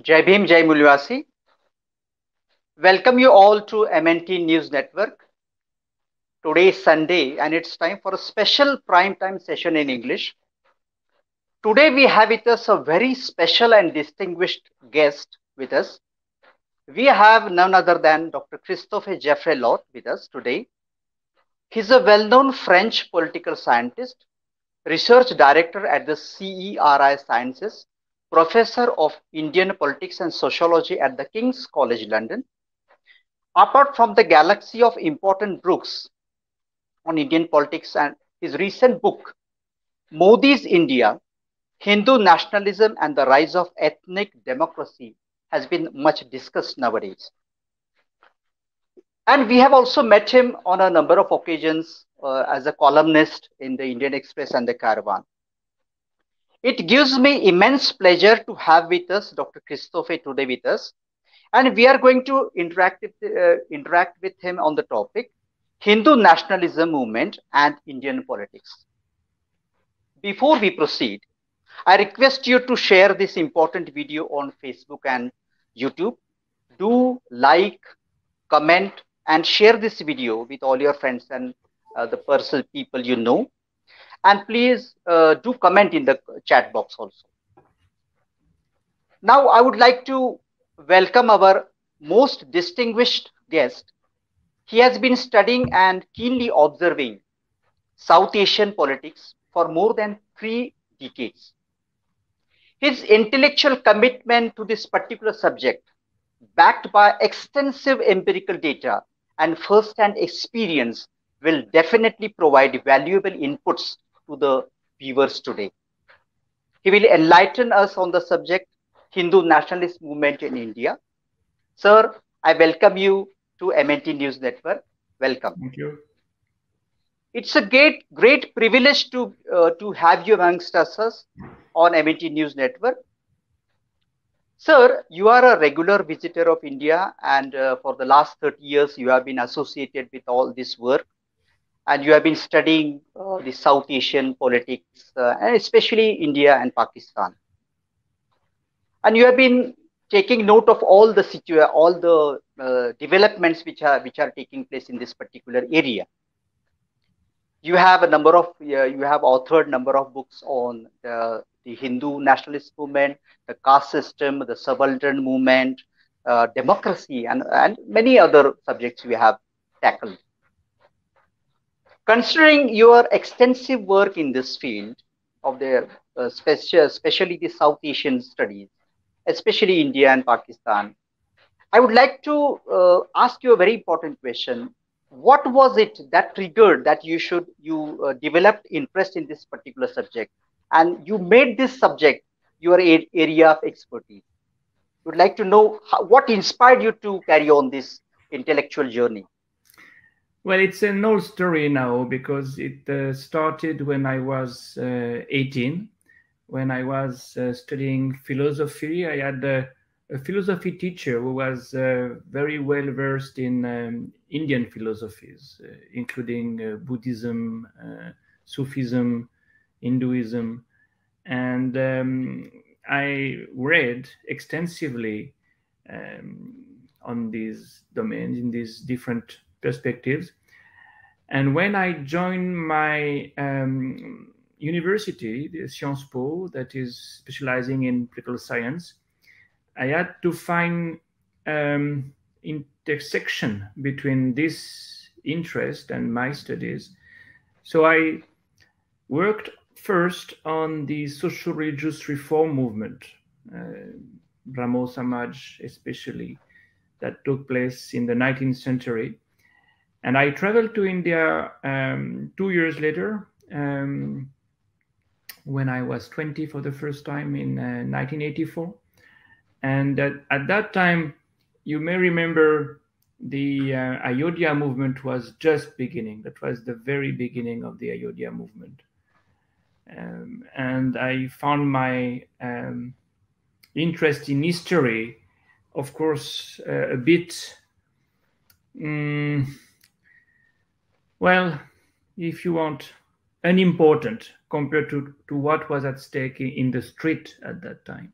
Jai Bhim, Jai Mulwasi. Welcome you all to MNT News Network. Today is Sunday and it's time for a special prime time session in English. Today we have with us a very special and distinguished guest with us. We have none other than Dr. Christophe Jaffrelot with us today. He's a well-known French political scientist, research director at the CERI-Sciences, professor of Indian politics and sociology at the King's College London. Apart from the galaxy of important books on Indian politics and his recent book, Modi's India, Hindu Nationalism and the Rise of Ethnic Democracy, has been much discussed nowadays. And we have also met him on a number of occasions as a columnist in the Indian Express and the Caravan. It gives me immense pleasure to have with us Dr. Christophe today with us. And we are going to interact with him on the topic, Hindu nationalism movement and Indian politics. Before we proceed, I request you to share this important video on Facebook and YouTube. Do like, comment, and share this video with all your friends and the personal people you know. And please do comment in the chat box also. Now, I would like to welcome our most distinguished guest. He has been studying and keenly observing South Asian politics for more than 3 decades. His intellectual commitment to this particular subject, backed by extensive empirical data and first-hand experience, will definitely provide valuable inputs to the viewers today. He will enlighten us on the subject, Hindu nationalist movement in India. Sir, I welcome you to MNT News Network. Welcome. Thank you. It's a great privilege to have you amongst us on MNT News Network. Sir, you are a regular visitor of India, and for the last 30 years, you have been associated with all this work. And you have been studying the South Asian politics, and especially India and Pakistan. And you have been taking note of all the developments which are taking place in this particular area. You have authored number of books on the Hindu nationalist movement, the caste system, the subaltern movement, democracy, and many other subjects we have tackled. Considering your extensive work in this field of the especially the South Asian studies, especially India and Pakistan, I would like to ask you a very important question. What was it that triggered that you developed interest in this particular subject, and you made this subject your area of expertise? I would like to know what inspired you to carry on this intellectual journey. Well, it's an old story now because it started when I was 18. When I was studying philosophy, I had a philosophy teacher who was very well versed in Indian philosophies, including Buddhism, Sufism, Hinduism. And I read extensively on these domains, in these different perspectives. And when I joined my university, the Sciences Po, that is specializing in political science, I had to find intersection between this interest and my studies. So I worked first on the social religious reform movement, Brahmo Samaj especially, that took place in the 19th century. And I traveled to India 2 years later, when I was 20 for the first time in 1984. And at that time, you may remember the Ayodhya movement was just beginning. That was the very beginning of the Ayodhya movement. And I found my interest in history, of course, a bit, well, if you want, unimportant compared to what was at stake in the street at that time.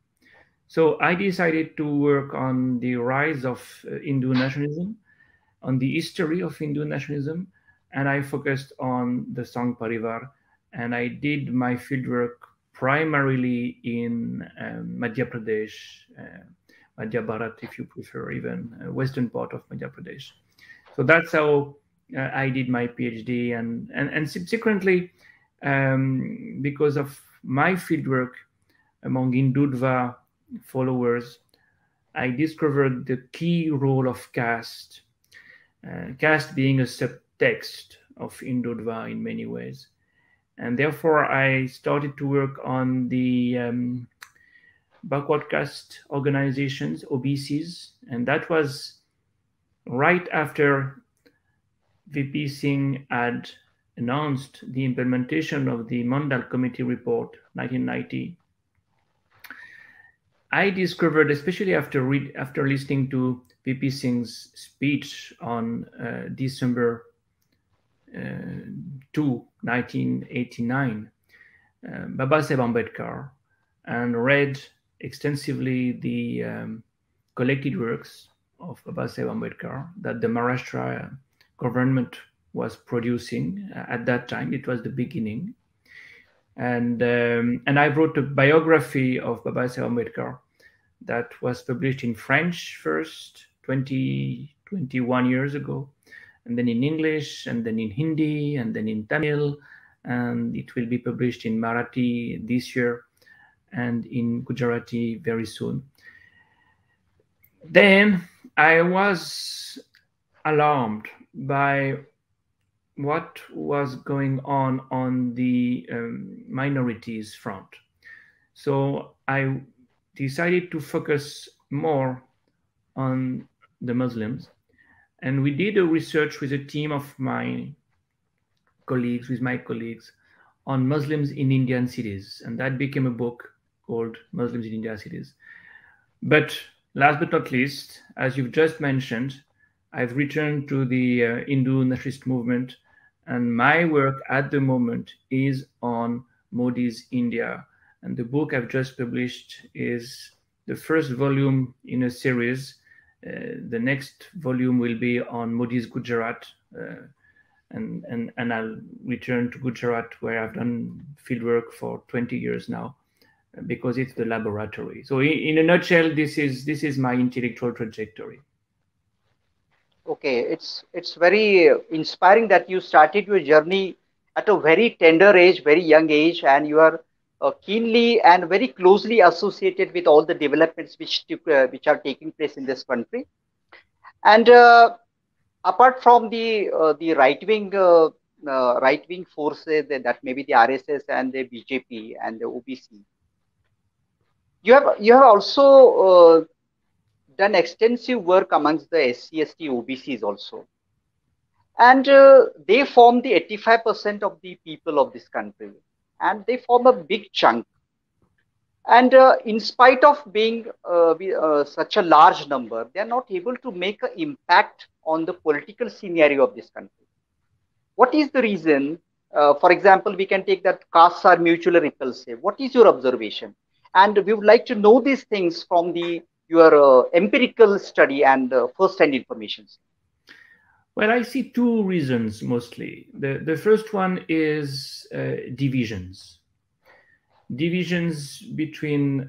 So I decided to work on the rise of Hindu nationalism, on the history of Hindu nationalism, and I focused on the Sangh Parivar, and I did my fieldwork primarily in Madhya Pradesh, Madhya Bharat, if you prefer, even western part of Madhya Pradesh. So that's how I did my PhD, and subsequently, because of my fieldwork among Hindutva followers, I discovered the key role of caste, caste being a subtext of Hindutva in many ways. And therefore, I started to work on the backward caste organizations, OBCs, and that was right after VP Singh had announced the implementation of the Mandal Committee report, 1990. I discovered, especially after listening to VP Singh's speech on December 2, 1989, Babasaheb Ambedkar, and read extensively the collected works of Babasaheb Ambedkar that the Maharashtra government was producing at that time. It was the beginning. And I wrote a biography of Babasaheb Ambedkar that was published in French first, 21 years ago, and then in English, and then in Hindi, and then in Tamil, and it will be published in Marathi this year, and in Gujarati very soon. Then I was alarmed by what was going on the minorities front. So I decided to focus more on the Muslims, and we did a research with a team of my colleagues, on Muslims in Indian cities, and that became a book called Muslims in Indian Cities. But last but not least, as you've just mentioned, I've returned to the Hindu nationalist movement, and my work at the moment is on Modi's India. And the book I've just published is the first volume in a series. The next volume will be on Modi's Gujarat, and I'll return to Gujarat, where I've done fieldwork for 20 years now, because it's the laboratory. So in a nutshell, this is my intellectual trajectory. Okay, it's very inspiring that you started your journey at a very tender age, very young age, and you are keenly and very closely associated with all the developments which are taking place in this country. And apart from the right wing forces, that may be the RSS and the BJP and the OBC, you have also done extensive work amongst the SC, ST, OBCs also. And they form the 85% of the people of this country. And they form a big chunk. And in spite of being such a large number, they are not able to make an impact on the political scenario of this country. What is the reason? For example, we can take that castes are mutually repulsive. What is your observation? And we would like to know these things from your empirical study and first-hand information. Well, I see two reasons mostly. The first one is divisions between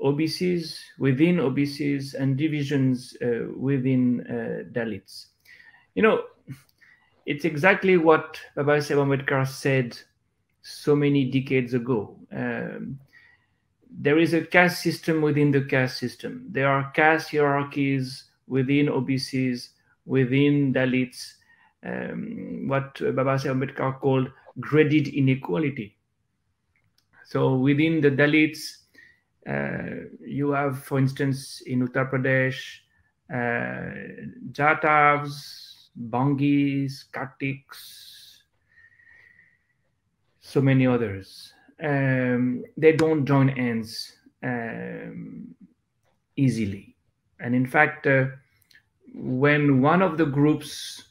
OBCs, within OBCs, and divisions within Dalits. You know, it's exactly what Babasaheb Ambedkar said so many decades ago. There is a caste system within the caste system. There are caste hierarchies within OBCs, within Dalits, what Babasaheb Ambedkar called graded inequality. So within the Dalits, you have, for instance, in Uttar Pradesh, Jatavs, Bangis, Kartiks, so many others. They don't join hands easily. And in fact, when one of the groups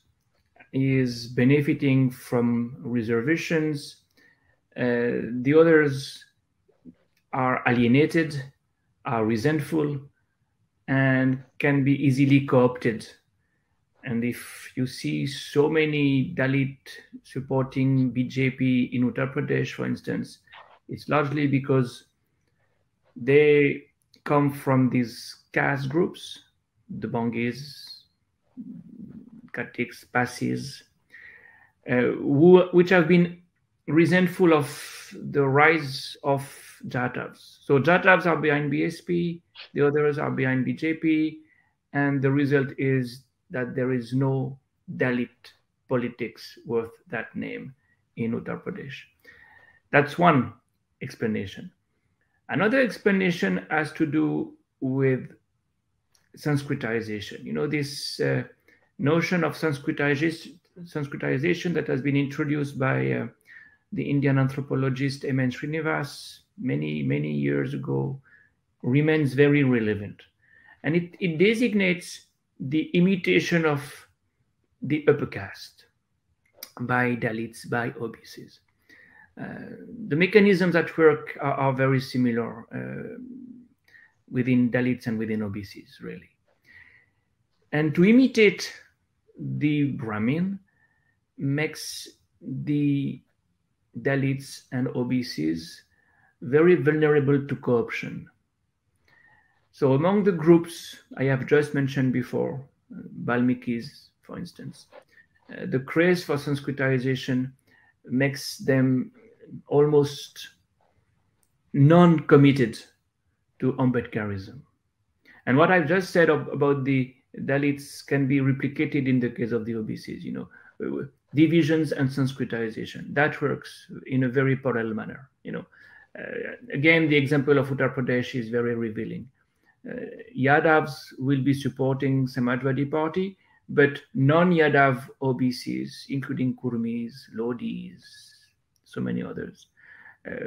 is benefiting from reservations, the others are alienated are resentful and can be easily co-opted. And if you see so many Dalit supporting BJP in Uttar Pradesh, for instance, it's largely because they come from these caste groups, the Bangis, Katiks, Pasis, which have been resentful of the rise of Jatavs. So Jatavs are behind BSP, the others are behind BJP, and the result is that there is no Dalit politics worth that name in Uttar Pradesh. That's one explanation. Another explanation has to do with Sanskritization. You know, this notion of Sanskritization that has been introduced by the Indian anthropologist M.N. Srinivas many years ago remains very relevant. And it designates the imitation of the upper caste by Dalits, by OBCs. The mechanisms at work are very similar within Dalits and within OBCs, really. And to imitate the Brahmin makes the Dalits and OBCs very vulnerable to co-option. So among the groups I have just mentioned before, Valmikis, for instance, the craze for Sanskritization makes them almost non-committed to Ambedkarism. And what I've just said about the Dalits can be replicated in the case of the OBCs, you know, divisions and Sanskritization. That works in a very parallel manner, you know. Again, the example of Uttar Pradesh is very revealing. Yadavs will be supporting Samajwadi Party, but non-Yadav OBCs, including Kurmis, Lodis, so many others,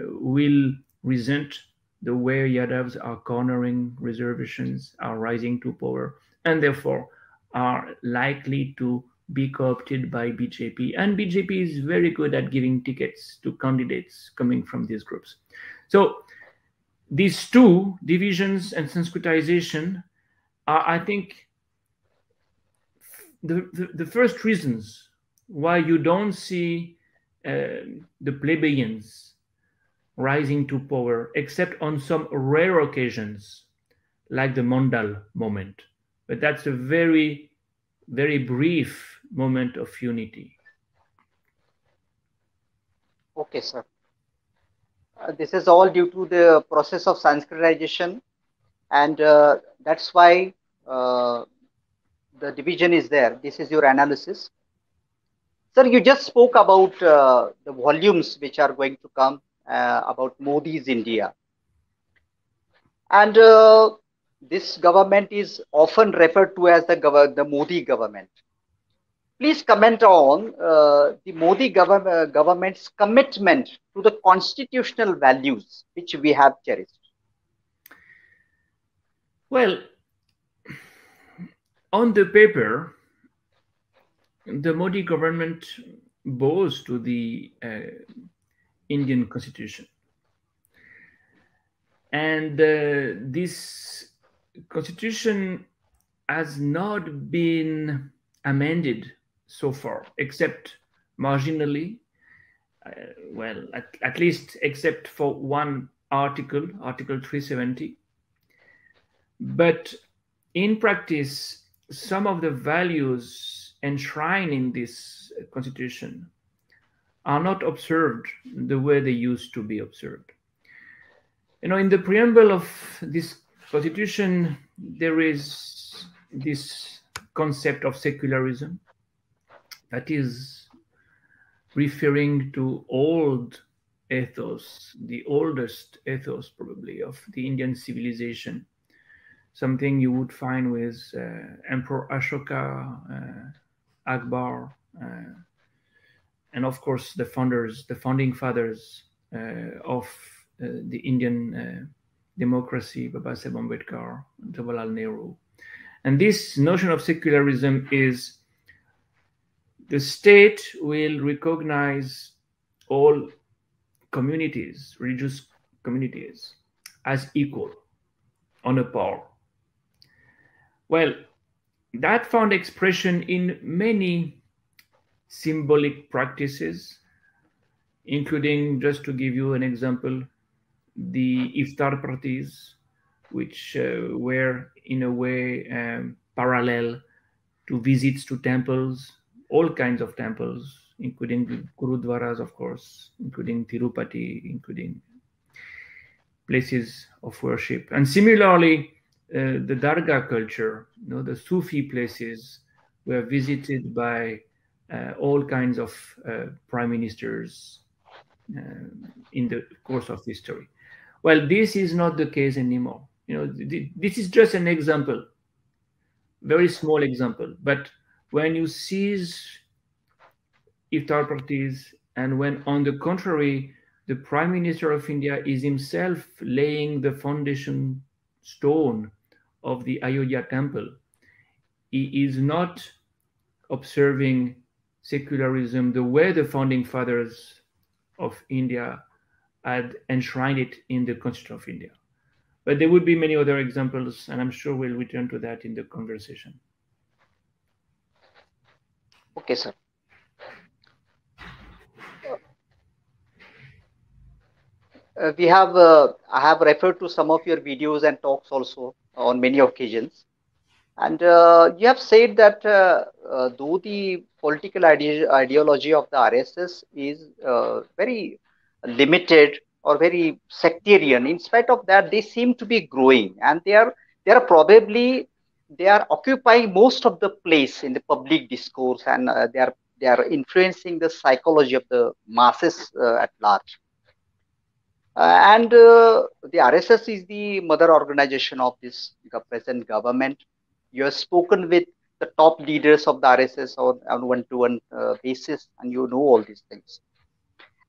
will resent the way Yadavs are cornering reservations, are rising to power, and therefore are likely to be co-opted by BJP. And BJP is very good at giving tickets to candidates coming from these groups. So these two, divisions and Sanskritization, are, I think, the first reasons why you don't see the plebeians rising to power, except on some rare occasions, like the Mondal moment. But that's a very, very brief moment of unity. Okay, sir. This is all due to the process of Sanskritization, and that's why the division is there. This is your analysis. Sir, you just spoke about the volumes which are going to come about Modi's India. And this government is often referred to as the Modi government. Please comment on the Modi government's commitment to the constitutional values which we have cherished. Well, on the paper, the Modi government bows to the Indian constitution. And this constitution has not been amended so far, except marginally, well, at least except for one article, Article 370. But in practice, some of the values enshrined in this constitution are not observed the way they used to be observed. You know, in the preamble of this constitution, there is this concept of secularism that is referring to old ethos, the oldest ethos probably of the Indian civilization, something you would find with Emperor Ashoka, Akbar, and of course the founding fathers of the Indian democracy, Babasaheb Ambedkar, Jawaharlal Nehru. And this notion of secularism is the state will recognize all communities, religious communities, as equal. on a par. Well, that found expression in many symbolic practices, including, just to give you an example, the iftar parties, which were in a way parallel to visits to temples, all kinds of temples, including gurudwaras, of course, including Tirupati, including places of worship. And similarly, the Dargah culture, the Sufi places, were visited by all kinds of prime ministers in the course of history. Well, this is not the case anymore. This is just an example, very small example. But when you seize iftar parties, and when, on the contrary, the Prime Minister of India is himself laying the foundation stone of the Ayodhya temple, he is not observing secularism the way the founding fathers of India had enshrined it in the Constitution of India. But there would be many other examples, and I'm sure we'll return to that in the conversation. Okay, sir. I have referred to some of your videos and talks also on many occasions. And you have said that though the political ideology of the RSS is very limited or very sectarian, in spite of that, they seem to be growing, and they are occupying most of the place in the public discourse, and they are influencing the psychology of the masses at large. And the RSS is the mother organization of this present government. You have spoken with the top leaders of the RSS on one-to-one basis, and you know all these things.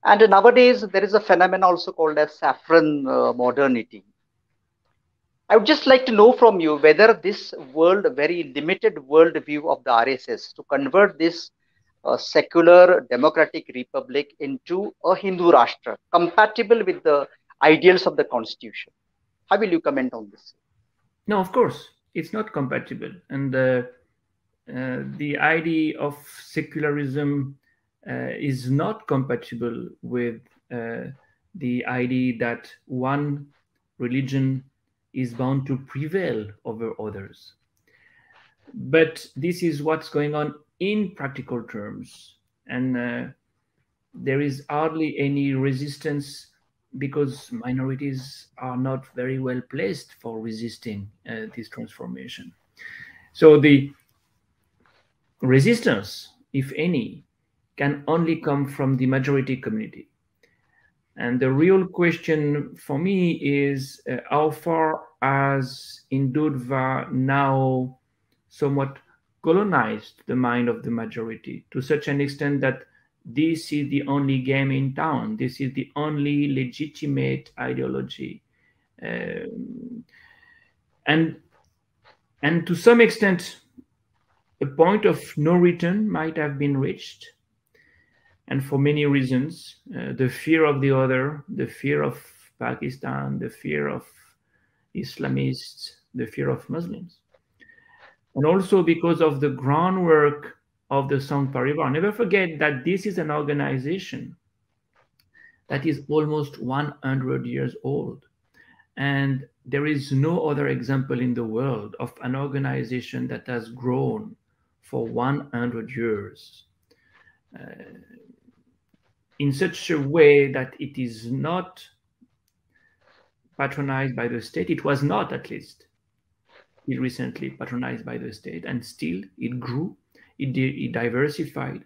And nowadays, there is a phenomenon also called as saffron modernity. I would just like to know from you whether this very limited world view of the RSS to convert this secular democratic republic into a Hindu Rashtra, compatible with the ideals of the constitution. How will you comment on this? No, of course, it's not compatible. And the idea of secularism is not compatible with the idea that one religion is bound to prevail over others. But this is what's going on in practical terms, and there is hardly any resistance because minorities are not very well placed for resisting this transformation. So the resistance, if any, can only come from the majority community. And the real question for me is how far has Hindutva now somewhat colonized the mind of the majority to such an extent that this is the only game in town, this is the only legitimate ideology. And to some extent, a point of no return might have been reached. And for many reasons, the fear of the other, the fear of Pakistan, the fear of Islamists, the fear of Muslims. And also because of the groundwork of the Sangh Parivar. Never forget that this is an organization that is almost 100 years old. And there is no other example in the world of an organization that has grown for 100 years in such a way that it is not patronized by the state. It was not, at least, recently patronized by the state, and still it grew, it diversified.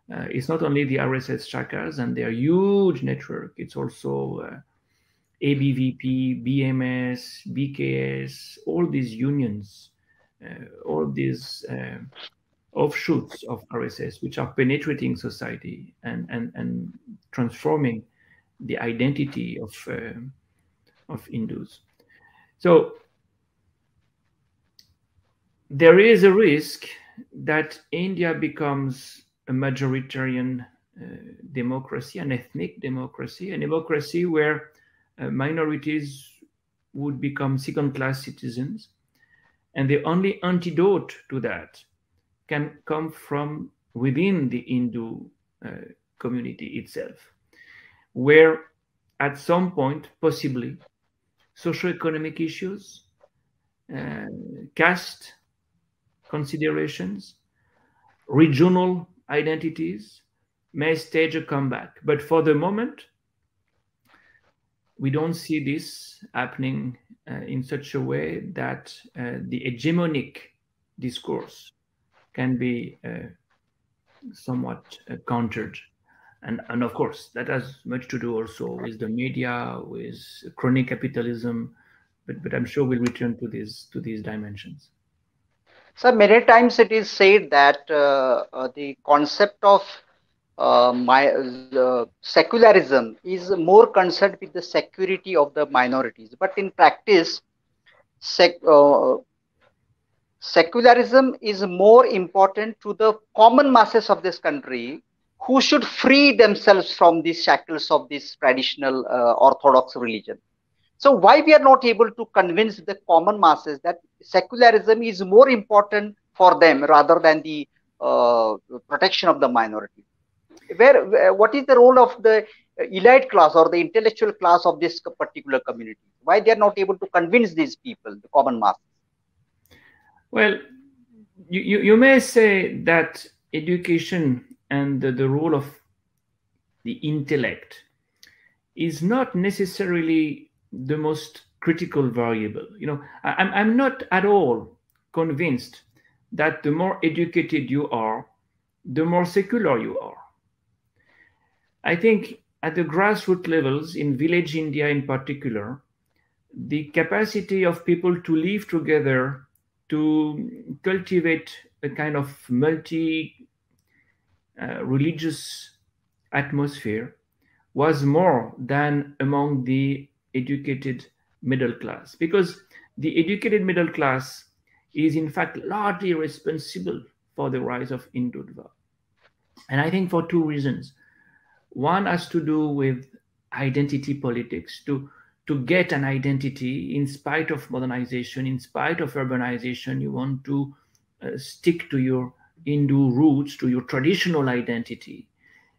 It's not only the RSS shakas and their huge network, it's also ABVP, BMS, BKS, all these unions, all these offshoots of RSS, which are penetrating society and transforming the identity of Hindus. So there is a risk that India becomes a majoritarian democracy, an ethnic democracy, a democracy where minorities would become second-class citizens. And the only antidote to that can come from within the Hindu community itself, where at some point, possibly, socioeconomic issues, caste considerations, regional identities may stage a comeback. But for the moment, we don't see this happening in such a way that the hegemonic discourse can be somewhat countered. And of course, that has much to do also with the media, with crony capitalism, but I'm sure we'll return to these dimensions. So many times it is said that the concept of secularism is more concerned with the security of the minorities, but in practice, secularism is more important to the common masses of this country, who should free themselves from the shackles of this traditional orthodox religion. So why we are not able to convince the common masses that secularism is more important for them rather than the protection of the minority? What is the role of the elite class or the intellectual class of this particular community? Why they are not able to convince these people, the common masses? Well, you may say that education and the role of the intellect is not necessarily the most critical variable. I'm not at all convinced that the more educated you are, the more secular you are. I think at the grassroots levels, in village India in particular, the capacity of people to live together, to cultivate a kind of multi-religious atmosphere was more than among the educated middle class, because the educated middle class is in fact largely responsible for the rise of Hindutva. And I think for two reasons. One has to do with identity politics, to get an identity in spite of modernization, in spite of urbanization. You want to stick to your Hindu roots, to your traditional identity.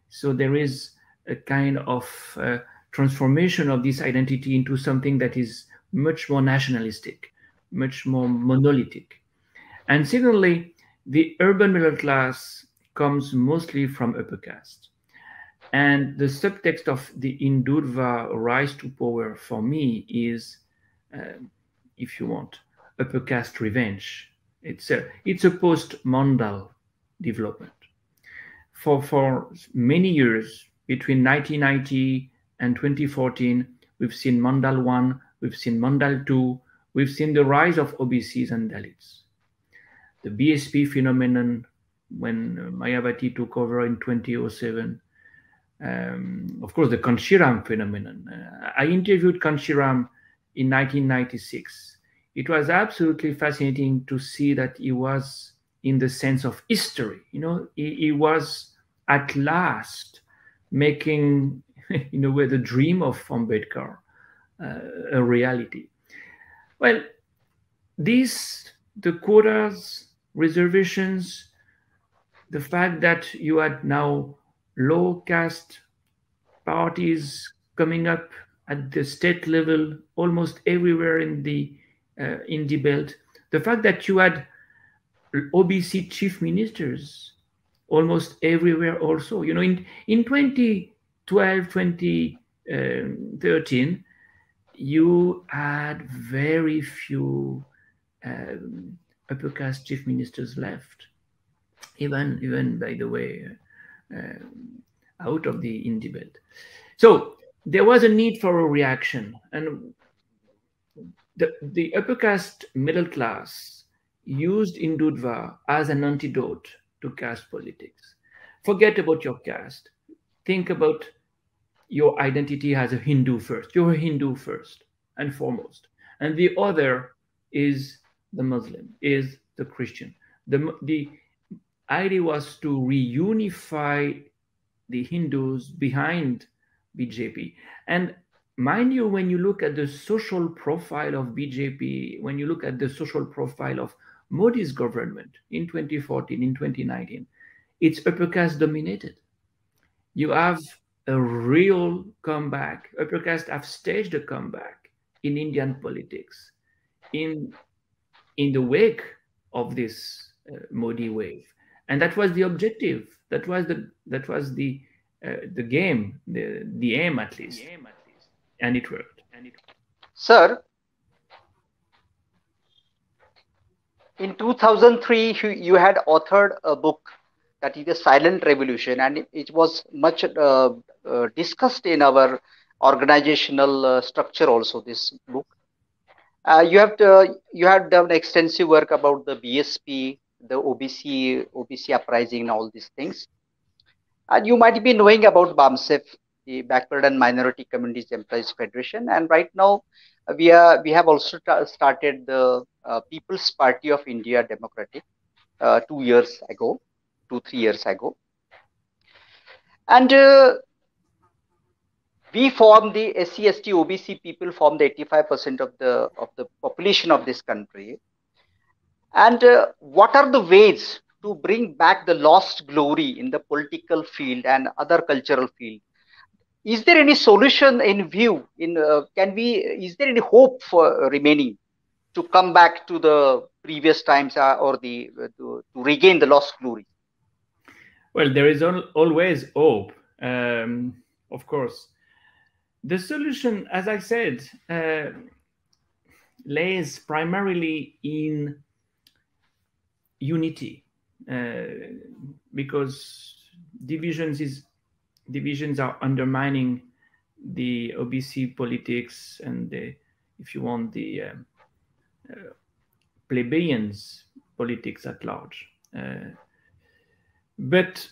So there is a kind of transformation of this identity into something that is much more nationalistic, much more monolithic. And secondly, the urban middle class comes mostly from upper caste. And the subtext of the Hindutva rise to power for me is, if you want, upper caste revenge. It's a post-Mandal development. For many years, between 1990 and 2014, we've seen Mandal 1, we've seen Mandal 2, we've seen the rise of OBCs and Dalits. The BSP phenomenon, when Mayavati took over in 2007, of course, the Kanshiram phenomenon. I interviewed Kanshiram in 1996. It was absolutely fascinating to see that he was in the sense of history. He was at last making, in a way, the dream of Ambedkar a reality. Well, the quotas, reservations, the fact that you had now low caste parties coming up at the state level almost everywhere in the belt, the fact that you had OBC chief ministers almost everywhere also. In 2012, 2013, you had very few upper caste chief ministers left, even by the way, out of the Indie belt. So there was a need for a reaction, and the upper caste middle class used Hindutva as an antidote to caste politics. Forget about your caste. Think about your identity as a Hindu first. You're a Hindu first and foremost. And the other is the Muslim, is the Christian. The idea was to reunify the Hindus behind BJP. And mind you, when you look at the social profile of BJP, when you look at the social profile of Modi's government in 2014, in 2019, it's upper caste dominated. You have a real comeback. Upper caste have staged a comeback in Indian politics in the wake of this Modi wave, and that was the objective. That was the game, the aim at least, and it worked. Sir, in 2003, you had authored a book that is The Silent Revolution, and it was much discussed in our organizational structure also, this book. You have done extensive work about the BSP, the OBC uprising, and all these things. And you might be knowing about BAMSEF, the Backward and Minority Communities Employees Federation. And right now, we have also started the People's Party of India Democratic 2 years ago, 2-3 years ago. And we form the SC, ST, OBC people form the 85% of the population of this country. And what are the ways to bring back the lost glory in the political field and other cultural field? Is there any solution in view? Is there any hope for remaining to come back to the previous times or to regain the lost glory? Well, there is always hope, of course. The solution, as I said, lays primarily in unity, because divisions are undermining the OBC politics and if you want, the plebeians politics at large. But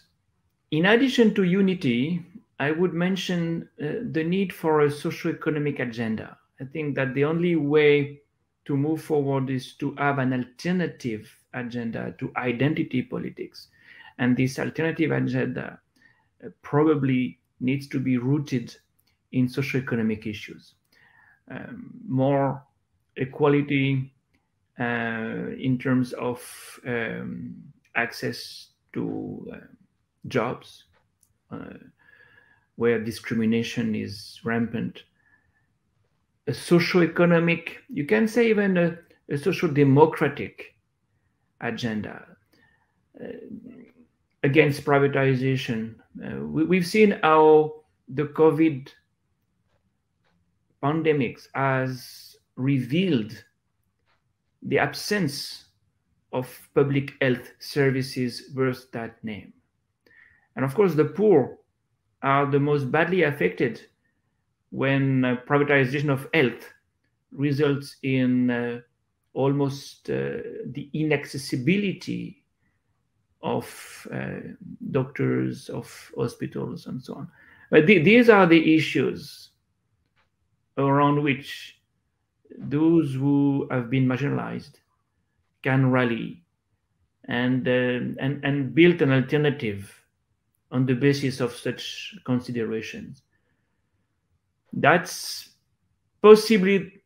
in addition to unity, I would mention the need for a socio-economic agenda. I think that the only way to move forward is to have an alternative agenda to identity politics. And this alternative agenda probably needs to be rooted in socio-economic issues. More equality in terms of access to jobs, where discrimination is rampant. A socio-economic, you can say even a social-democratic agenda against privatization. We've seen how the COVID pandemics has revealed the absence of public health services worth that name. And of course, the poor are the most badly affected when privatization of health results in almost the inaccessibility of doctors, of hospitals, and so on. But these are the issues around which those who have been marginalized can rally and build an alternative on the basis of such considerations. It's possibly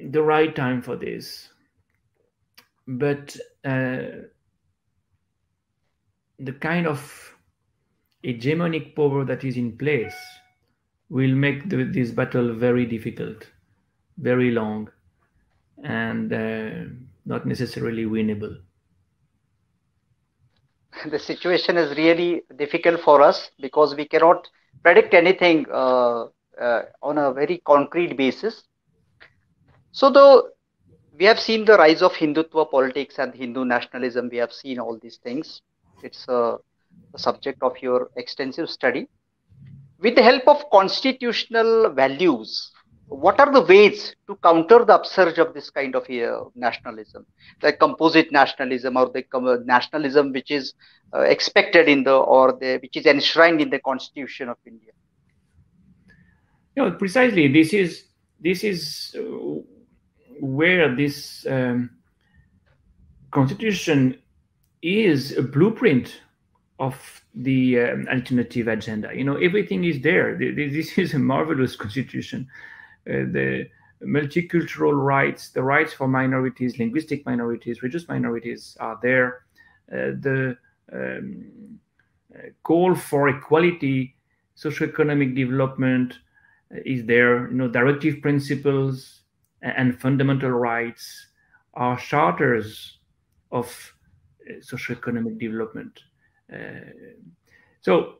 the right time for this, but the kind of hegemonic power that is in place will make this battle very difficult, very long, and not necessarily winnable. The situation is really difficult for us because we cannot predict anything on a very concrete basis. So though we have seen the rise of Hindutva politics and Hindu nationalism, we have seen all these things. It's a subject of your extensive study. With the help of constitutional values, what are the ways to counter the upsurge of this kind of nationalism, the composite nationalism, or the nationalism which is expected which is enshrined in the Constitution of India? No, precisely. This is where this constitution is a blueprint of the alternative agenda. Everything is there. This is a marvelous constitution. The multicultural rights, the rights for minorities, linguistic minorities, religious minorities are there. The call for equality, socioeconomic development is there. Directive principles and fundamental rights are charters of socioeconomic development. So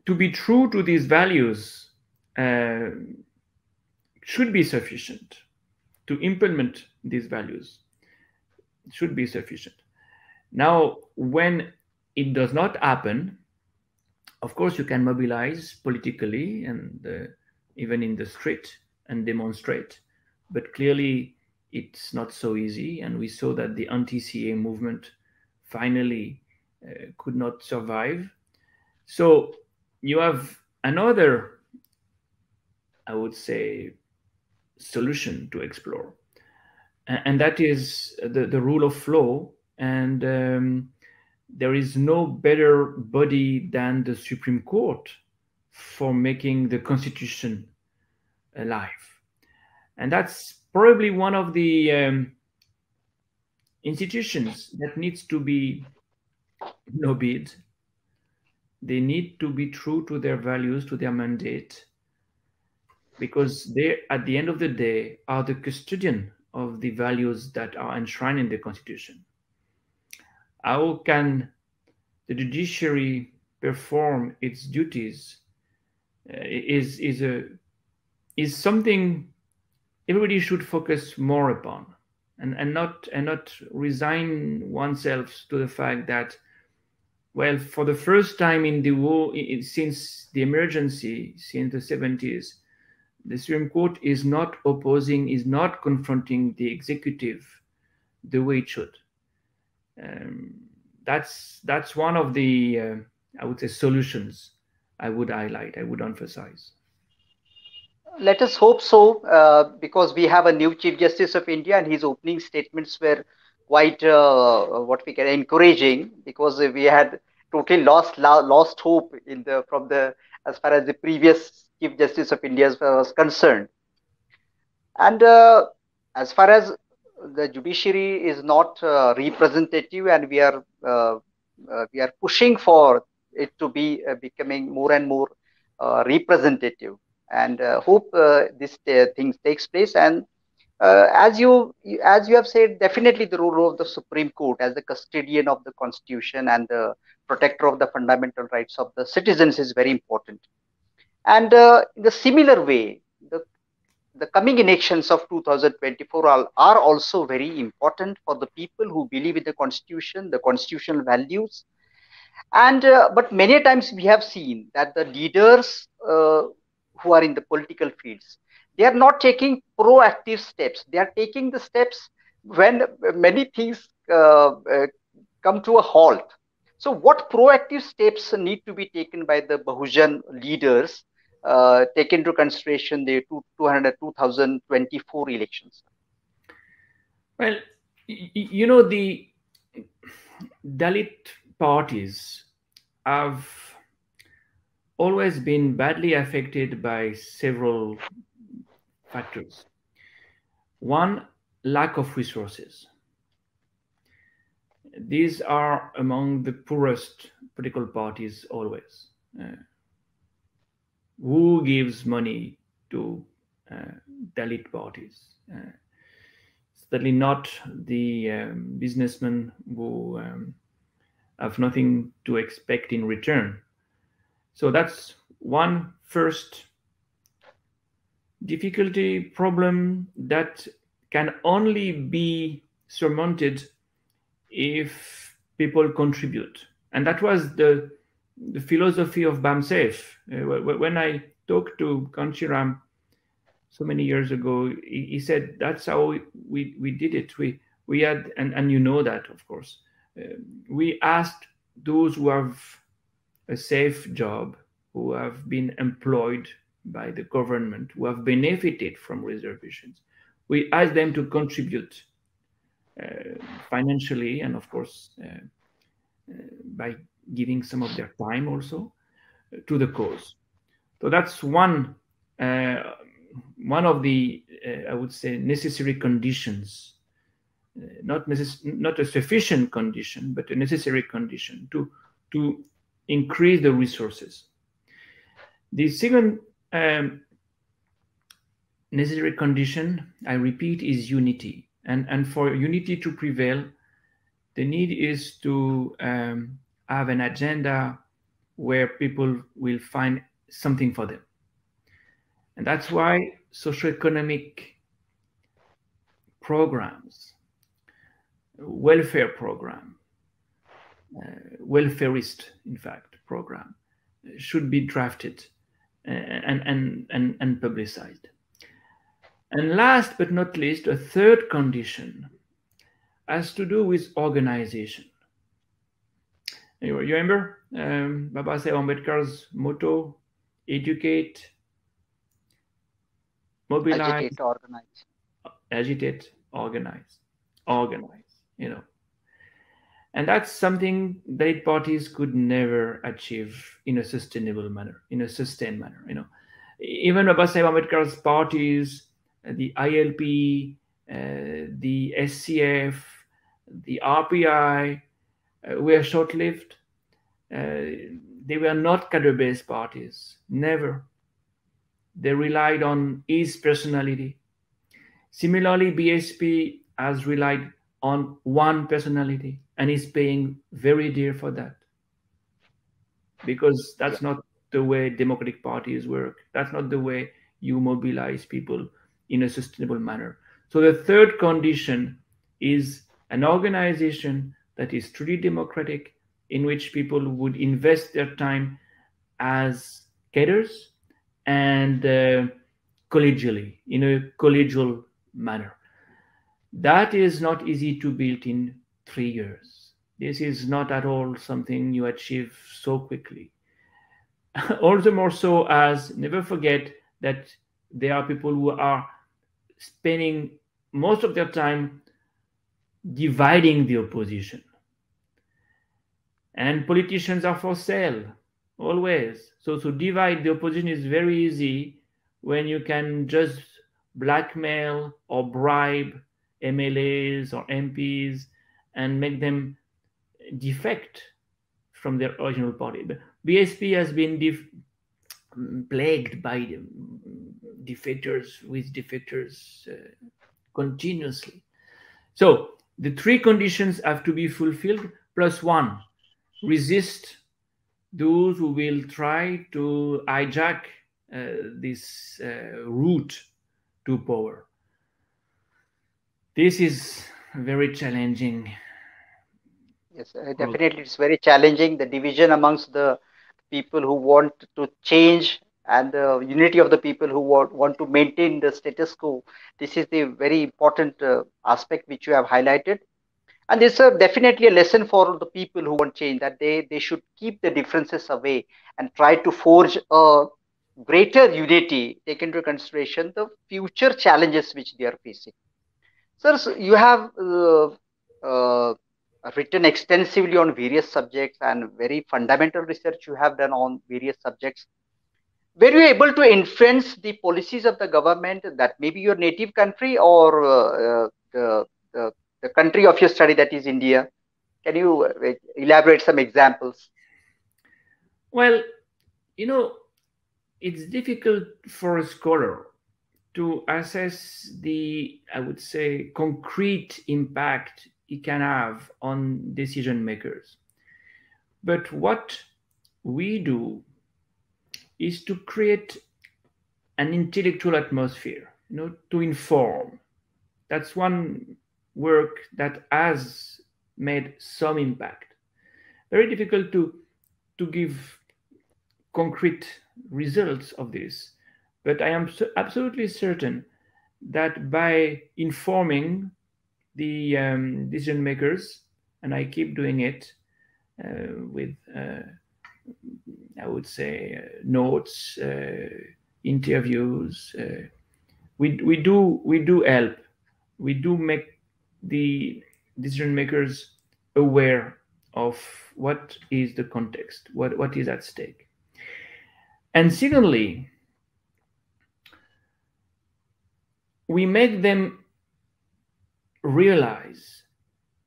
to be true to these values should be sufficient. To implement these values should be sufficient. Now, when it does not happen, of course, you can mobilize politically and even in the street and demonstrate. But clearly, it's not so easy. And we saw that the anti-CA movement finally could not survive. So you have another, I would say, solution to explore. And that is the rule of law. And there is no better body than the Supreme Court for making the Constitution alive. And that's probably one of the institutions that needs to be lobbied. They need to be true to their values, to their mandate, because they, at the end of the day, are the custodian of the values that are enshrined in the Constitution. How can the judiciary perform its duties is something everybody should focus more upon, and not resign oneself to the fact that, well, for the first time in the war, since the emergency, since the 70s, the Supreme Court is not opposing, is not confronting the executive the way it should. That's one of the, I would say, solutions I would highlight, I would emphasize. Let us hope so, because we have a new Chief Justice of India, and his opening statements were quite what we can encouraging, because we had totally lost hope from the as far as the previous Chief Justice of India was concerned. And as far as the judiciary is not representative, and we are pushing for it to be becoming more and more representative, and hope this thing takes place. And as you have said, definitely the role of the Supreme Court as the custodian of the Constitution and the protector of the fundamental rights of the citizens is very important. And in the similar way, the coming elections of 2024 are also very important for the people who believe in the Constitution, the constitutional values. And but many times we have seen that the leaders who are in the political fields, they are not taking proactive steps. They are taking the steps when many things come to a halt. So what proactive steps need to be taken by the Bahujan leaders, take into consideration the 2024 elections? Well, the Dalit parties have always been badly affected by several factors. One, lack of resources. These are among the poorest political parties always. Who gives money to Dalit parties? Certainly not the businessmen who have nothing to expect in return. So that's one first difficulty, problem that can only be surmounted if people contribute. And that was the philosophy of BAMSAFE. When I talked to Kanchiram so many years ago, he said that's how we did it. We had, and you know that, of course, we asked those who have a safe job, who have been employed by the government, who have benefited from reservations. We asked them to contribute financially, and of course by giving some of their time also to the cause. So that's one of the I would say necessary conditions, not a sufficient condition, but a necessary condition to increase the resources. The second necessary condition, I repeat, is unity. And for unity to prevail, the need is to have an agenda where people will find something for them. And that's why socioeconomic programs, welfare program, welfarist, in fact, program, should be drafted and publicized. And last but not least, a third condition has to do with organization. You remember Baba Saheb Ambedkar's motto: educate, mobilize, agitate, organize, And that's something that parties could never achieve in a sustainable manner, in a sustained manner. Even Baba Saheb Ambedkar's parties, the ILP, the SCF, the RPI, were short-lived. They were not cadre-based parties, never. They relied on his personality. Similarly, BSP has relied on one personality and is paying very dear for that. Because that's not the way democratic parties work. That's not the way you mobilize people in a sustainable manner. So the third condition is an organization that is truly democratic, in which people would invest their time as cadres and collegially, in a collegial manner. That is not easy to build in 3 years. This is not at all something you achieve so quickly. All the more so as, never forget that there are people who are spending most of their time dividing the opposition. And politicians are for sale, always. So to divide the opposition is very easy when you can just blackmail or bribe MLAs or MPs and make them defect from their original party. But BSP has been plagued by defectors continuously. So the three conditions have to be fulfilled, plus one: resist those who will try to hijack this route to power. This is very challenging. Yes, definitely, it's very challenging. The division amongst the people who want to change and the unity of the people who want to maintain the status quo. This is the very important aspect which you have highlighted. And this is definitely a lesson for the people who want change, that they should keep the differences away and try to forge a greater unity, take into consideration the future challenges which they are facing. Sir, so you have written extensively on various subjects and very fundamental research you have done on various subjects. Were you able to influence the policies of the government, that maybe your native country or the country of your study, that is India? Can you elaborate some examples? Well, it's difficult for a scholar to assess the, I would say, concrete impact it can have on decision makers. But what we do is to create an intellectual atmosphere, to inform. That's one work that has made some impact. Very difficult to give concrete results of this, but I am absolutely certain that by informing the decision makers, and I keep doing it with, I would say, notes, interviews, we do help. We do make the decision makers aware of what is the context, what is at stake. And secondly, we make them realize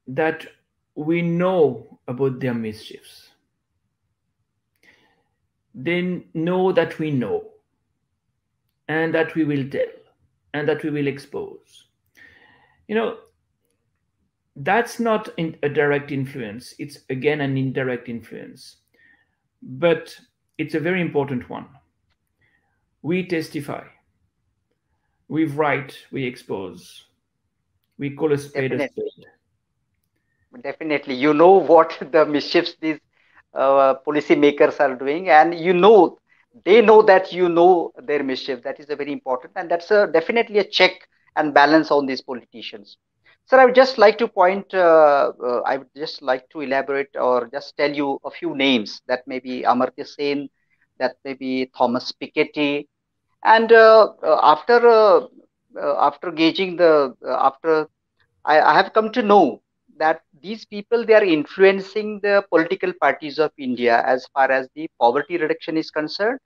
that we know about their mischiefs. They know that we know, and that we will tell, and that we will expose. That's not a direct influence. It's again an indirect influence, but it's a very important one. We testify, we write, we expose, we call a spade a spade. Definitely, you know what the mischiefs these policy makers are doing, and they know that you know their mischief. That is a very important, and that's definitely a check and balance on these politicians. Sir, I would just like to I would just like to elaborate or just tell you a few names. That may be Amartya Sen, that may be Thomas Piketty, and after gauging after I have come to know that these people, they are influencing the political parties of India as far as the poverty reduction is concerned,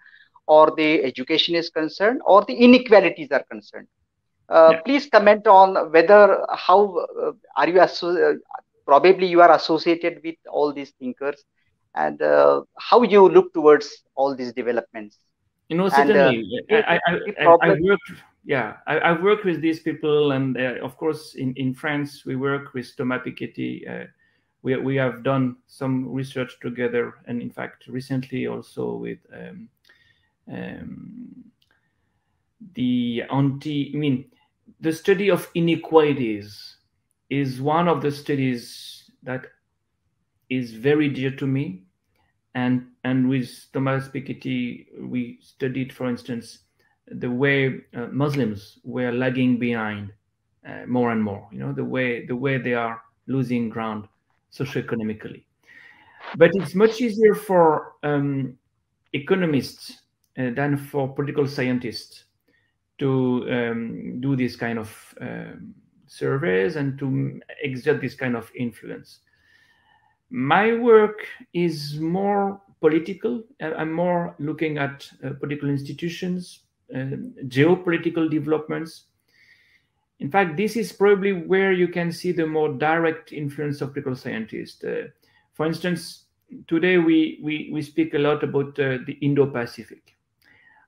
or the education is concerned, or the inequalities are concerned. Please comment on whether how are you probably you are associated with all these thinkers, and how you look towards all these developments. Certainly. I've worked with these people, and of course in France we work with Thomas Piketty. We have done some research together, and in fact recently also with the study of inequalities is one of the studies that is very dear to me. And with Thomas Piketty, we studied, for instance, the way Muslims were lagging behind more and more. The way they are losing ground socioeconomically. But it's much easier for economists than for political scientists to do this kind of surveys and to exert this kind of influence. My work is more political. I'm more looking at political institutions, geopolitical developments. In fact, this is probably where you can see the more direct influence of political scientists. For instance, today we speak a lot about the Indo-Pacific.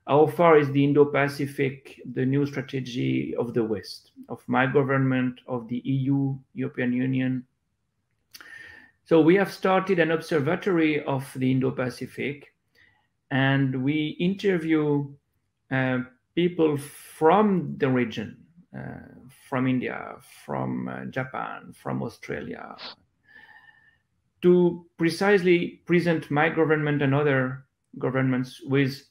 How far is the Indo-Pacific the new strategy of the West, of my government, of the EU, European Union? So we have started an observatory of the Indo-Pacific, and we interview people from the region, from India, from Japan, from Australia, to precisely present my government and other governments with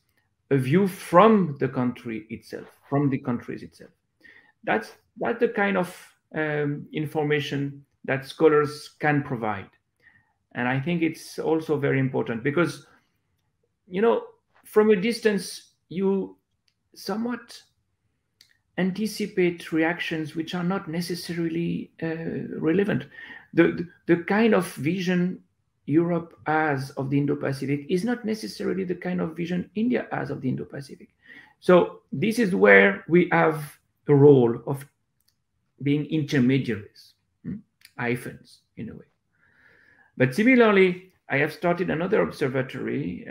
a view from the country itself, from the countries itself. That's the kind of information that scholars can provide. And I think it's also very important because, from a distance, you somewhat anticipate reactions which are not necessarily relevant. The kind of vision Europe has of the Indo-Pacific is not necessarily the kind of vision India has of the Indo-Pacific. So this is where we have a role of being intermediaries, hyphens in a way. But similarly, I have started another observatory,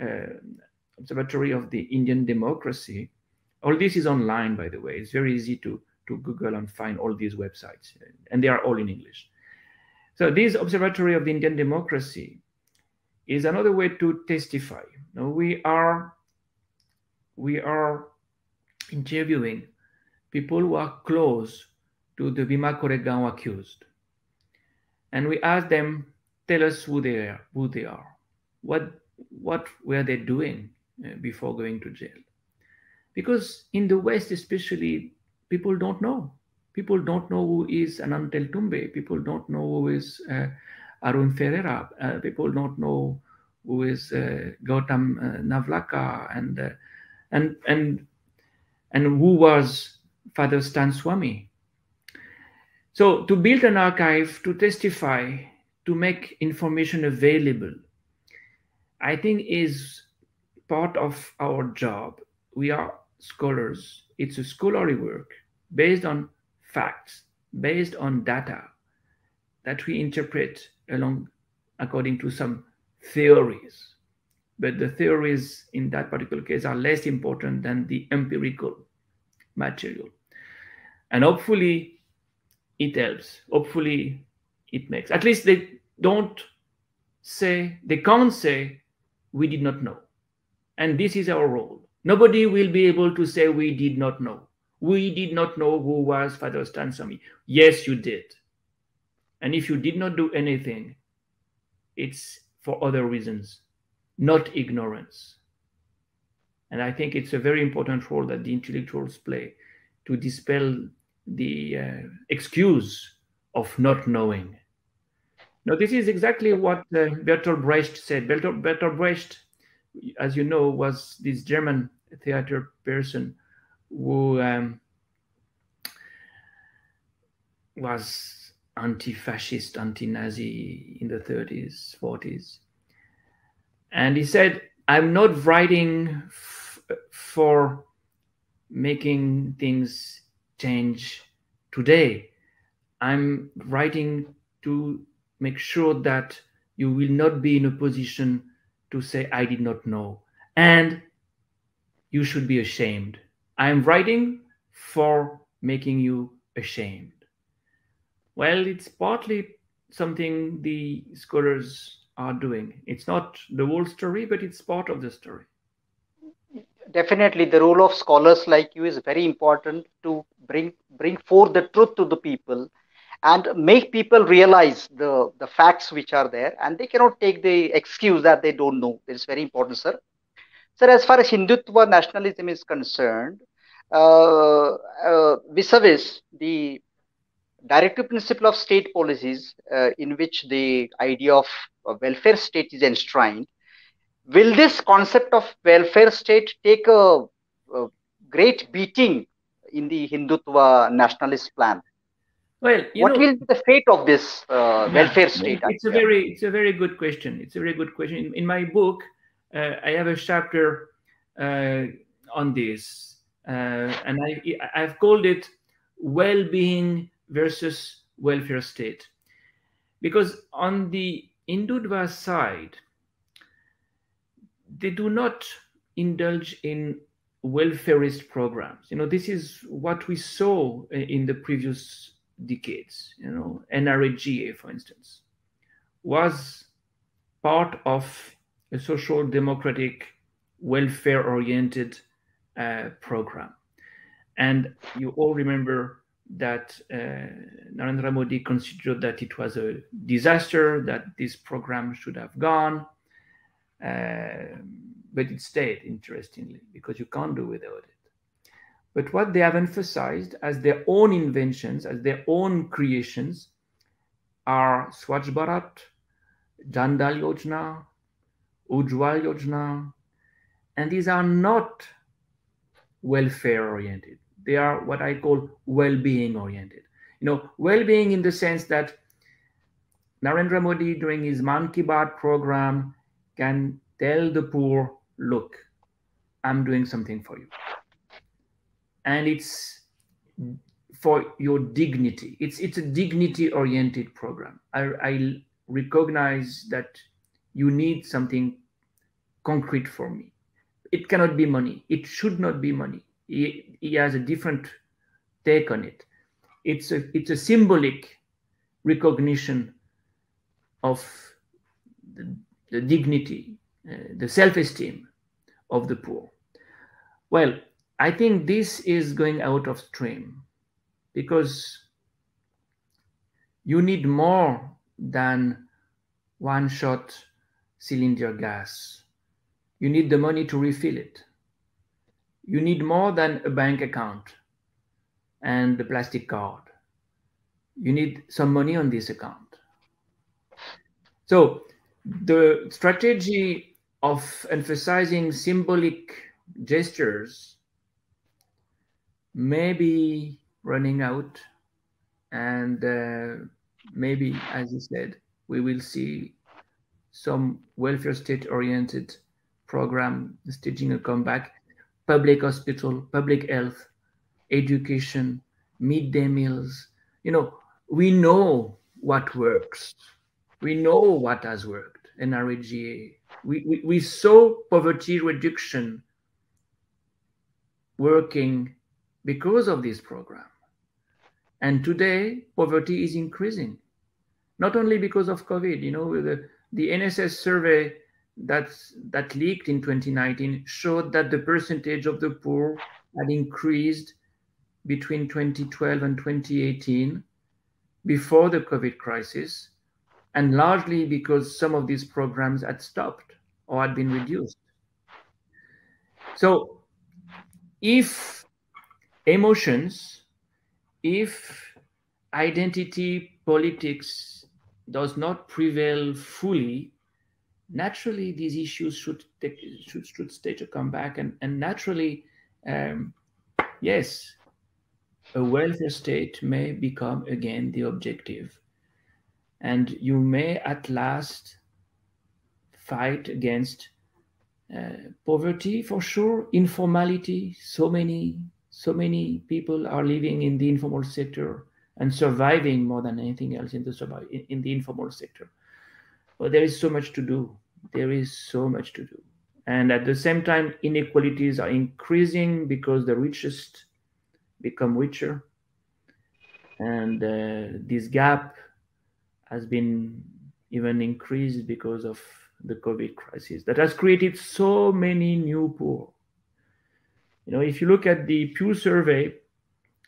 Observatory of the Indian Democracy. All this is online, by the way. It's very easy to Google and find all these websites, and they are all in English. So this Observatory of the Indian Democracy is another way to testify. Now, we are interviewing people who are close to the Bhima Koregaon accused, and we ask them, tell us who they are, what were they doing before going to jail. Because in the West especially, people don't know. People don't know who is Anantel Tumbe. People don't know who is Arun Ferreira. People don't know who is Gautam Navlaka and who was Father Stan Swami. So to build an archive, to testify, to make information available, I think is part of our job. We are scholars. It's a scholarly work based on facts, based on data that we interpret according to some theories. But the theories in that particular case are less important than the empirical material. And hopefully it helps. Hopefully it makes. At least they can't say, we did not know. And this is our role. Nobody will be able to say we did not know. We did not know who was Father Stansamy. Yes, you did. And if you did not do anything, it's for other reasons, not ignorance. And I think it's a very important role that the intellectuals play to dispel the excuse of not knowing. Now, this is exactly what Bertolt Brecht said. Bertolt Brecht, as you know, was this German theater person who was anti-fascist, anti-Nazi in the 30s, 40s. And he said, I'm not writing for making things change today. I'm writing to make sure that you will not be in a position to say, I did not know. And you should be ashamed. I'm writing for making you ashamed. Well, it's partly something the scholars are doing. It's not the whole story, but it's part of the story. Definitely, the role of scholars like you is very important to bring forth the truth to the people and make people realize the facts which are there, and they cannot take the excuse that they don't know. It's very important, sir. Sir, as far as Hindutva nationalism is concerned, vis-a-vis the directive principle of state policies, in which the idea of welfare state is enshrined, will this concept of welfare state take a great beating in the Hindutva nationalist plan? Well, what will be the fate of this welfare state? It's a very good question. It's a very good question. In my book, I have a chapter on this, and I've called it well-being versus welfare state, because on the Hindutva side, they do not indulge in welfarist programs. This is what we saw in the previous decades. NRAGA, for instance, was part of a social democratic welfare-oriented program. And you all remember that Narendra Modi considered that it was a disaster, that this program should have gone. But it stayed, interestingly, because you can't do without it. But what they have emphasized as their own inventions, as their own creations, are Swachh Bharat, Jandal Yojana, Ujjwal Yojana, and these are not welfare-oriented. They are what I call well-being oriented. Well-being in the sense that Narendra Modi, during his Man Ki Baat program, can tell the poor, look, I'm doing something for you. And it's for your dignity. It's a dignity-oriented program. I recognize that you need something concrete for me. It cannot be money. It should not be money. He has a different take on it. It's a symbolic recognition of the dignity, the self-esteem of the poor. Well, I think this is going out of stream because you need more than one-shot cylinder gas. You need the money to refill it. You need more than a bank account and the plastic card. You need some money on this account. So the strategy of emphasizing symbolic gestures may be running out, and maybe, as you said, we will see some welfare state-oriented program staging a comeback, public hospital, public health, education, midday meals. We know what works. We know what has worked. NRAGA. We saw poverty reduction working because of this program. And today, poverty is increasing. Not only because of COVID, the NSS survey that leaked in 2019 showed that the percentage of the poor had increased between 2012 and 2018 before the COVID crisis, and largely because some of these programs had stopped or had been reduced. So if emotions, if identity politics does not prevail fully, naturally these issues should stage a comeback, and naturally, yes, a welfare state may become again the objective, and you may at last fight against poverty, for sure, informality. So many people are living in the informal sector and surviving more than anything else in the informal sector. But there is so much to do. And at the same time, inequalities are increasing because the richest become richer. And this gap has been even increased because of the COVID crisis that has created so many new poor. If you look at the Pew survey,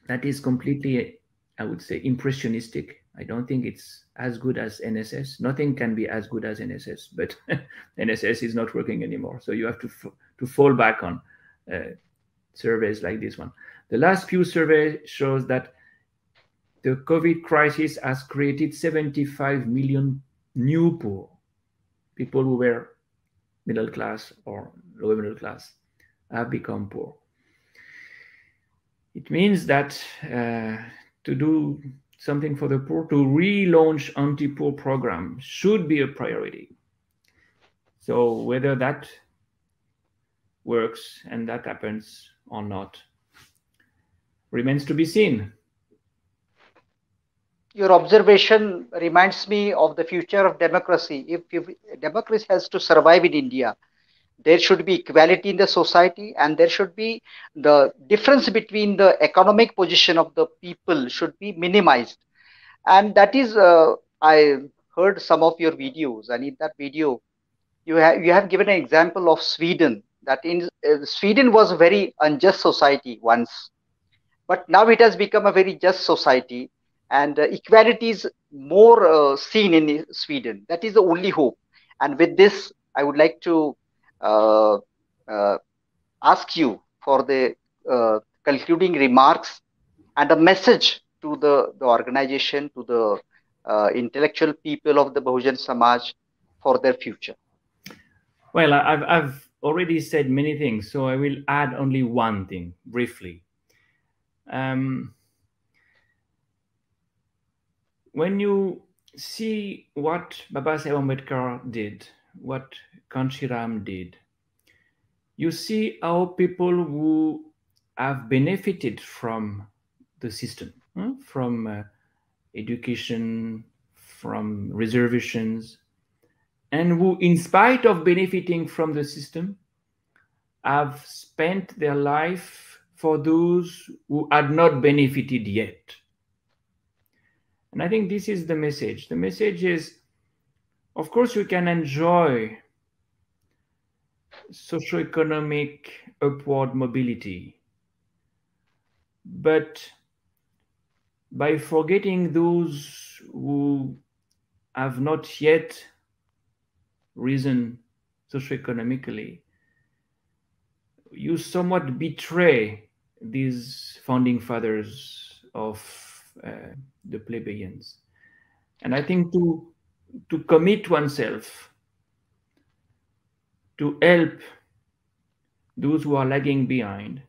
that is completely, I would say, impressionistic. I don't think it's as good as NSS. Nothing can be as good as NSS, but NSS is not working anymore. So you have to fall back on surveys like this one. The last Pew survey shows that the COVID crisis has created 75 million new poor. People who were middle class or lower middle class have become poor. It means that to do something for the poor, to relaunch anti-poor program should be a priority. So whether that works and that happens or not remains to be seen. Your observation reminds me of the future of democracy. If democracy has to survive in India, there should be equality in the society, and there should be the difference between the economic position of the people should be minimized. And that is, I heard some of your videos, and in that video, you have given an example of Sweden. That in Sweden was a very unjust society once, but now it has become a very just society, and equality is more seen in Sweden. That is the only hope. And with this, I would like to uh, uh, ask you for the concluding remarks and a message to the organization, to the intellectual people of the Bahujan Samaj for their future. Well, I've already said many things, so I will add only one thing briefly. When you see what Babasaheb Ambedkar did, what Kanchiram did, you see how people who have benefited from the system, from education, from reservations, and who, in spite of benefiting from the system, have spent their life for those who had not benefited yet. And I think this is the message. The message is, of course, you can enjoy socioeconomic upward mobility, but by forgetting those who have not yet risen socioeconomically, you somewhat betray these founding fathers of the plebeians. And I think to commit oneself to help those who are lagging behind,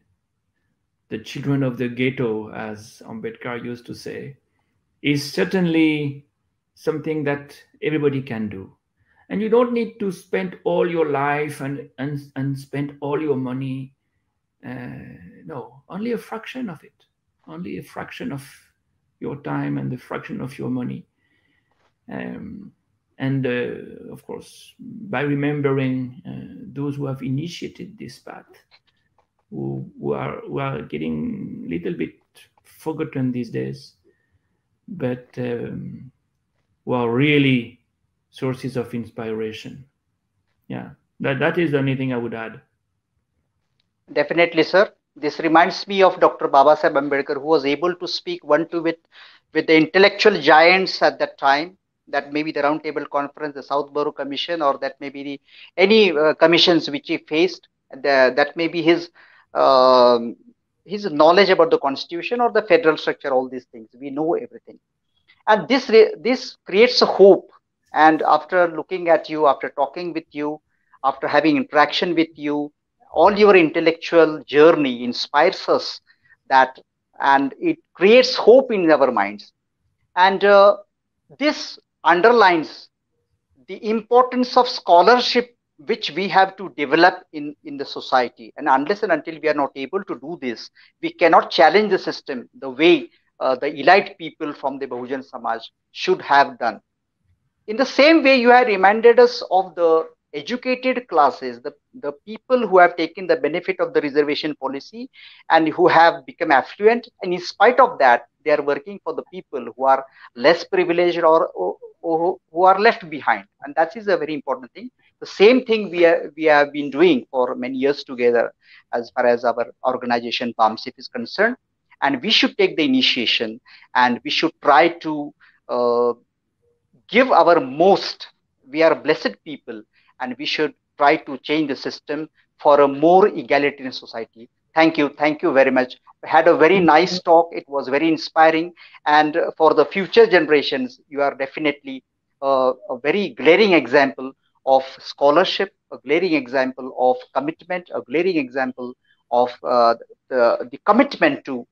the children of the ghetto, as Ambedkar used to say, is certainly something that everybody can do. And you don't need to spend all your life and spend all your money. No, only a fraction of it, only a fraction of your time and the fraction of your money. And of course, by remembering those who have initiated this path, who are getting a little bit forgotten these days, but who are really sources of inspiration. Yeah, that is the only thing I would add. Definitely, sir. This reminds me of Dr. Babasaheb Ambedkar, who was able to speak with the intellectual giants at that time. That may be the Round Table Conference, the Southborough Commission, or that may be any commissions which he faced. That may be his knowledge about the Constitution or the federal structure. All these things, we know everything, and this creates a hope. And after looking at you, after talking with you, after having interaction with you, all your intellectual journey inspires us, and it creates hope in our minds. And this underlines the importance of scholarship, which we have to develop in the society. And unless and until we are not able to do this, we cannot challenge the system the way the elite people from the Bahujan Samaj should have done. In the same way, you have reminded us of the educated classes, the people who have taken the benefit of the reservation policy and who have become affluent. And in spite of that, they are working for the people who are less privileged or who are left behind. And that is a very important thing. The same thing we have been doing for many years together as far as our organization BAMSIF is concerned. And we should take the initiation, and we should try to give our most. We are blessed people, and we should try to change the system for a more egalitarian society. Thank you very much. We had a very nice talk. It was very inspiring, and for the future generations, you are definitely a very glaring example of scholarship, a glaring example of commitment, a glaring example of the commitment to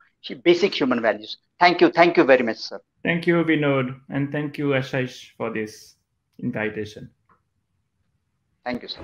basic human values. Thank you very much, sir. Thank you, Vinod, and thank you, Ashish, for this invitation. Thank you, sir.